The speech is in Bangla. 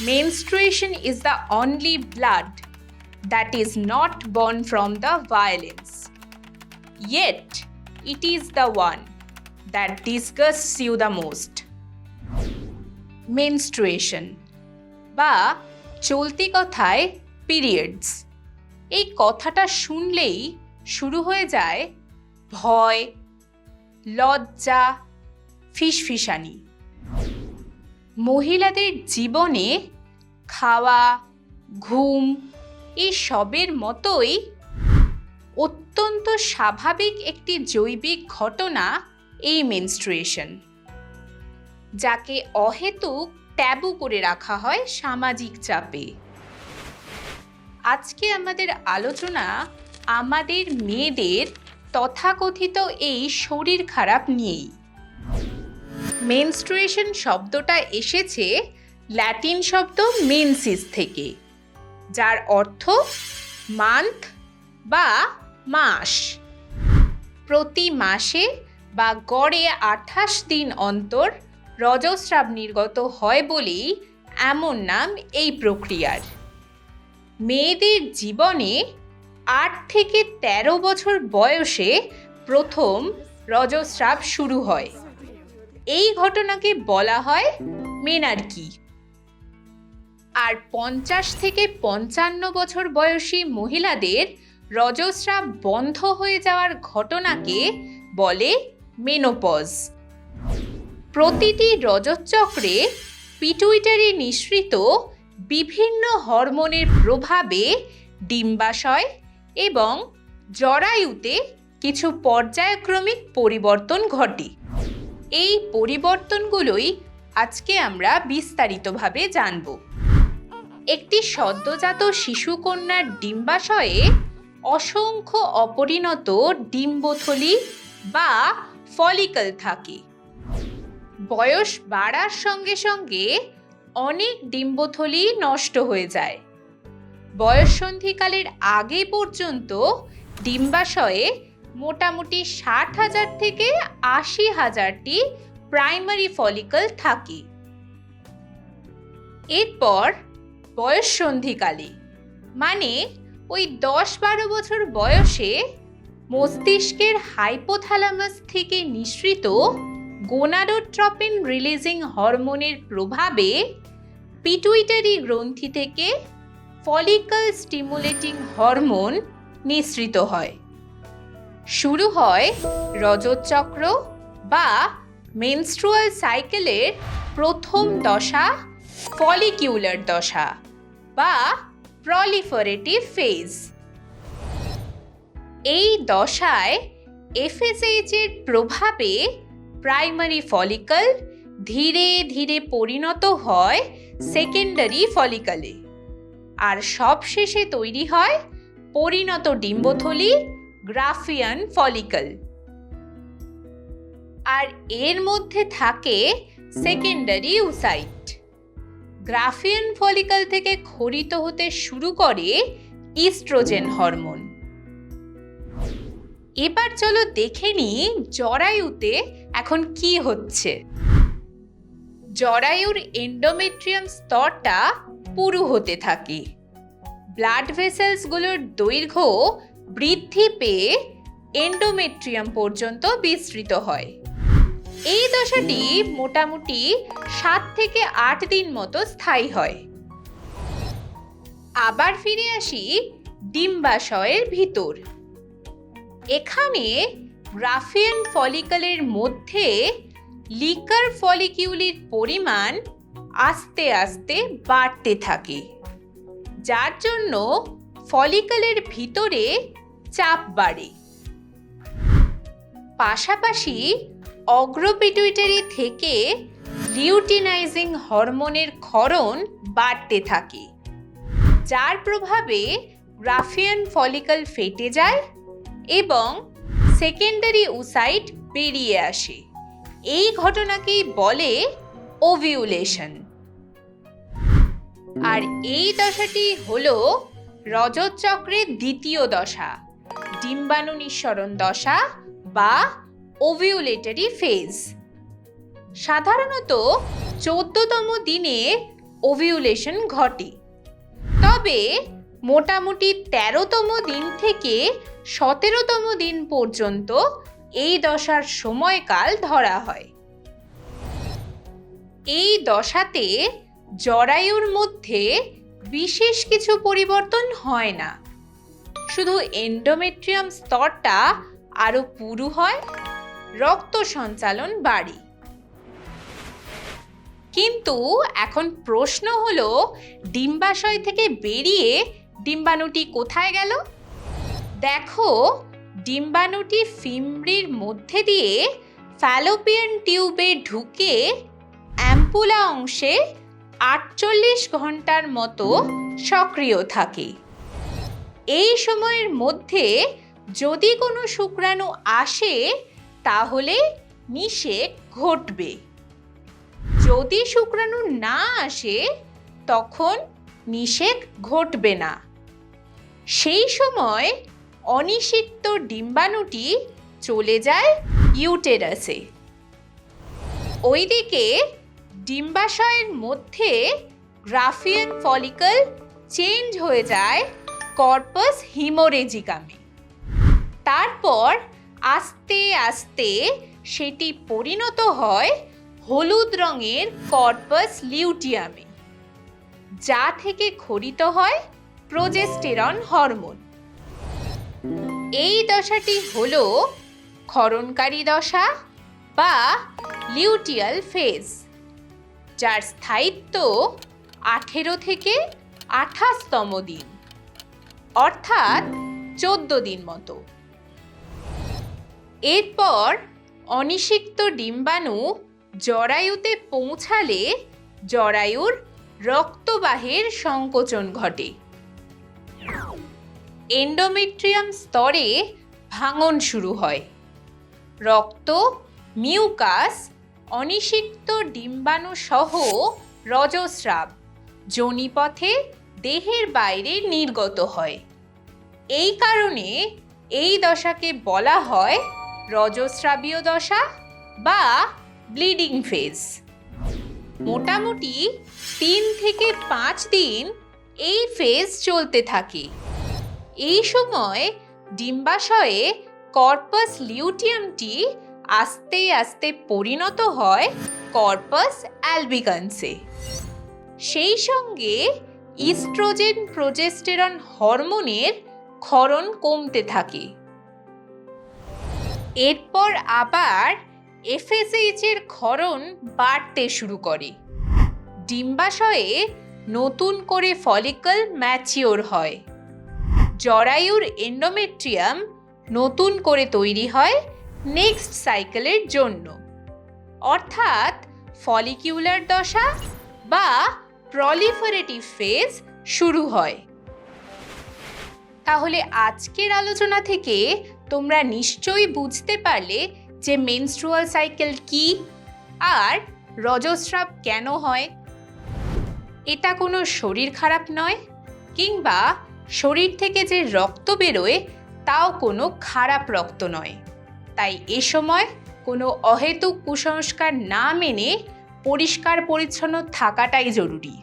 menstruation is the only blood that is not born from the violence. Yet, it is the one that disgusts you the most. Menstruation বা চলতি কথায় periods, এই কথাটা শুনলেই শুরু হয়ে যায় ভয়, লজ্জা, ফিসফিসানি। মহিলাদের জীবনে খাওয়া, ঘুম এই সবের মতোই অত্যন্ত স্বাভাবিক একটি জৈবিক ঘটনা এই মেনস্ট্রুয়েশন, যাকে অহেতুক ট্যাবু করে রাখা হয় সামাজিক চাপে। আজকে আমাদের আলোচনা আমাদের মেয়েদের তথাকথিত এই শরীর খারাপ নিয়েই। মেনস্ট্রুয়েশন শব্দটা এসেছে ল্যাটিন শব্দ মেনসিস থেকে, যার অর্থ মান্থ বা মাস। প্রতি মাসে বা গড়ে 28 দিন অন্তর রজস্রাব নির্গত হয় বলেই এমন নাম এই প্রক্রিয়ার। মেয়েদের জীবনে 8 থেকে 13 বছর বয়সে প্রথম রজস্রাব শুরু হয়। এই ঘটনাকে বলা হয় মেনার্কি। আর 50 থেকে 55 বছর বয়সী মহিলাদের রজস্রাব বন্ধ হয়ে যাওয়ার ঘটনাকে বলে মেনোপজ। প্রতিটি রজতচক্রে পিটুইটারি নিঃসৃত বিভিন্ন হরমোনের প্রভাবে ডিম্বাশয় এবং জরায়ুতে কিছু পর্যায়ক্রমিক পরিবর্তন ঘটে। এই পরিবর্তনগুলোই আজকে আমরা বিস্তারিতভাবে জানব। একটি সদ্যজাত শিশুকন্যার ডিম্বাশয়ে অসংখ্য অপরিণত ডিম্বথলি বা ফলিকল থাকে। বয়স বাড়ার সঙ্গে সঙ্গে অনেক ডিম্বথলি নষ্ট হয়ে যায়। বয়ঃসন্ধিকালের আগে পর্যন্ত ডিম্বাশয়ে মোটামুটি 60,000 থেকে 80,000টি প্রাইমারি ফলিকল থাকে। এরপর বয়ঃসন্ধিকালে মানে ওই 10-12 বছর বয়সে মস্তিষ্কের হাইপোথ্যালামাস থেকে নিঃসৃত গোনাডোট্রপিন রিলিজিং হরমোনের প্রভাবে পিটুইটারি গ্রন্থি থেকে ফলিকল স্টিমুলেটিং হরমোন নিঃসৃত হয়। শুরু হয় রজতচক্র বা মেনস্ট্রুয়াল সাইকেলের প্রথম দশা, ফলিকিউলার দশা বা প্রলিফারেটিভ ফেজ। এই দশায় এফএসএইচ এর প্রভাবে প্রাইমারি ফলিকল ধীরে ধীরে পরিণত হয় সেকেন্ডারি ফলিকলে, আর সবশেষে তৈরি হয় পরিণত ডিম্বথলি গ্রাফিয়ান ফলিকল। আর এর মধ্যে থাকে সেকেন্ডারি উসাইট। গ্রাফিয়ান ফলিকল থেকে ক্ষরিত হতে শুরু করে ইস্ট্রোজেন হরমোন। এবার চলো দেখে নিই জরায়ুতে এখন কি হচ্ছে। জরায়ুর এন্ডোমেট্রিয়াম স্তরটা পুরু হতে থাকে। ব্লাড ভেসেলসগুলোর দৈর্ঘ্য বৃদ্ধি পেয়ে এন্ডোমেট্রিয়াম পর্যন্ত বিস্তৃত হয়। এই দশাটি মোটামুটি 7 থেকে 8 দিন মতো স্থায়ী হয়। আবার ফিরে আসি ডিম্বাশয়ের ভিতর। এখানে গ্রাফিয়ান ফলিকলের মধ্যে লিকার ফলিকিউলির পরিমাণ আস্তে আস্তে বাড়তে থাকে, যার জন্য ফলিকলের ভিতরে চাপ বাড়ে। পাশাপাশি অগ্রপিটুইটারি থেকে লিউটিনাইজিং হরমোনের ক্ষরণ বাড়তে থাকে, যার প্রভাবে গ্রাফিয়ান ফলিকল ফেটে যায় এবং সেকেন্ডারি উসাইট বেরিয়ে আসে। এই ঘটনাকেই বলে ওভিউলেশন। আর এই দশাটি হলো রজত চক্রের দ্বিতীয় দশা, ডিম্বাণু নিঃসরণ দশা বা ওভিউলেটরি ফেজ। সাধারণত 14তম দিনে ওভিউলেশন ঘটে। তবে মোটামুটি 13তম দিন থেকে 17তম দিন পর্যন্ত এই দশার সময়কাল ধরা হয়। এই দশাতে জরায়ুর মধ্যে বিশেষ কিছু পরিবর্তন হয় না, শুধু এন্ডোমেট্রিয়াম স্তরটা আরো পুরু হয়, রক্ত সঞ্চালন বাড়ে। কিন্তু এখন প্রশ্ন হলো, ডিম্বাশয় থেকে বেরিয়ে ডিম্বাণুটি কোথায় গেল? দেখো, ডিম্বাণুটি ফিমব্রির মধ্যে দিয়ে ফ্যালোপিয়ান টিউবে ঢুকে অ্যাম্পুলা অংশে 48 ঘন্টার মতো সক্রিয় থাকে। এই সময়ের মধ্যে যদি কোনো শুক্রাণু আসে তাহলে নিষেক ঘটবে। যদি শুক্রাণু না আসে তখন নিষেক ঘটবে না। সেই সময় অনিষিক্ত ডিম্বাণুটি চলে যায় ইউটেরাসে। ওইদিকে ডিম্বাশয়ের মধ্যে গ্রাফিয়ান ফলিকল চেঞ্জ হয়ে যায় কর্পাস হিমোরেজিকামে। তারপর আস্তে আস্তে সেটি পরিণত হয় হলুদ রঙের কর্পাস লিউটিয়ামে, যা থেকে ক্ষরিত হয় প্রোজেস্টেরন হরমোন। এই দশাটি হলো ক্ষরণকারী দশা বা লিউটিয়াল ফেজ, যার স্থায়িত্ব 18 থেকে 28তম দিন, অর্থাৎ 14 দিন মতো। এরপর অনিষিক্ত ডিম্বাণু জরায়ুতে পৌঁছালে জরায়ুর রক্তবাহের সংকোচন ঘটে। এন্ডোমেট্রিয়াম স্তরে ভাঙন শুরু হয়। রক্ত, মিউকাস, অনিষিক্ত ডিম্বাণু সহ রজস্রাব যোনিপথে দেহের বাইরে নির্গত হয়। এই কারণে এই দশাকে বলা হয় রজস্রাবীয় দশা বা ব্লিডিং ফেজ। মোটামুটি 3 থেকে 5 দিন এই ফেজ চলতে থাকে। এই সময় ডিম্বাশয়ে কর্পাস লিউটিয়ামটি আস্তে আস্তে পরিণত হয় কর্পাস অ্যালবিকান্সে। সেই সঙ্গে ইস্ট্রোজেন প্রোজেস্টেরন হরমোনের ক্ষরণ কমতে থাকে। এরপর আবার এফএসএইচ এর ক্ষরণ বাড়তে শুরু করে। ডিম্বাশয়ে নতুন করে ফলিকল ম্যাচিওর হয়। জরায়ুর এন্ডোমেট্রিয়াম নতুন করে তৈরি হয় নেক্সট সাইকেলের জন্য, অর্থাৎ ফলিকিউলার দশা বা প্রলিফারেটিভ ফেজ শুরু হয়। তাহলে আজকের আলোচনা থেকে তোমরা নিশ্চয়ই বুঝতে পারলে যে মেনস্ট্রুয়াল সাইকেল কি আর রজস্রাব কেন হয়। এটা কোনো শরীর খারাপ নয়, কিংবা শরীর থেকে যে রক্ত বেরোয় তাও কোনো খারাপ রক্ত নয়। তাই এ সময় কোনো অহেতুক কুসংস্কার না মেনে পরিষ্কার পরিচ্ছন্ন থাকাটাই জরুরি।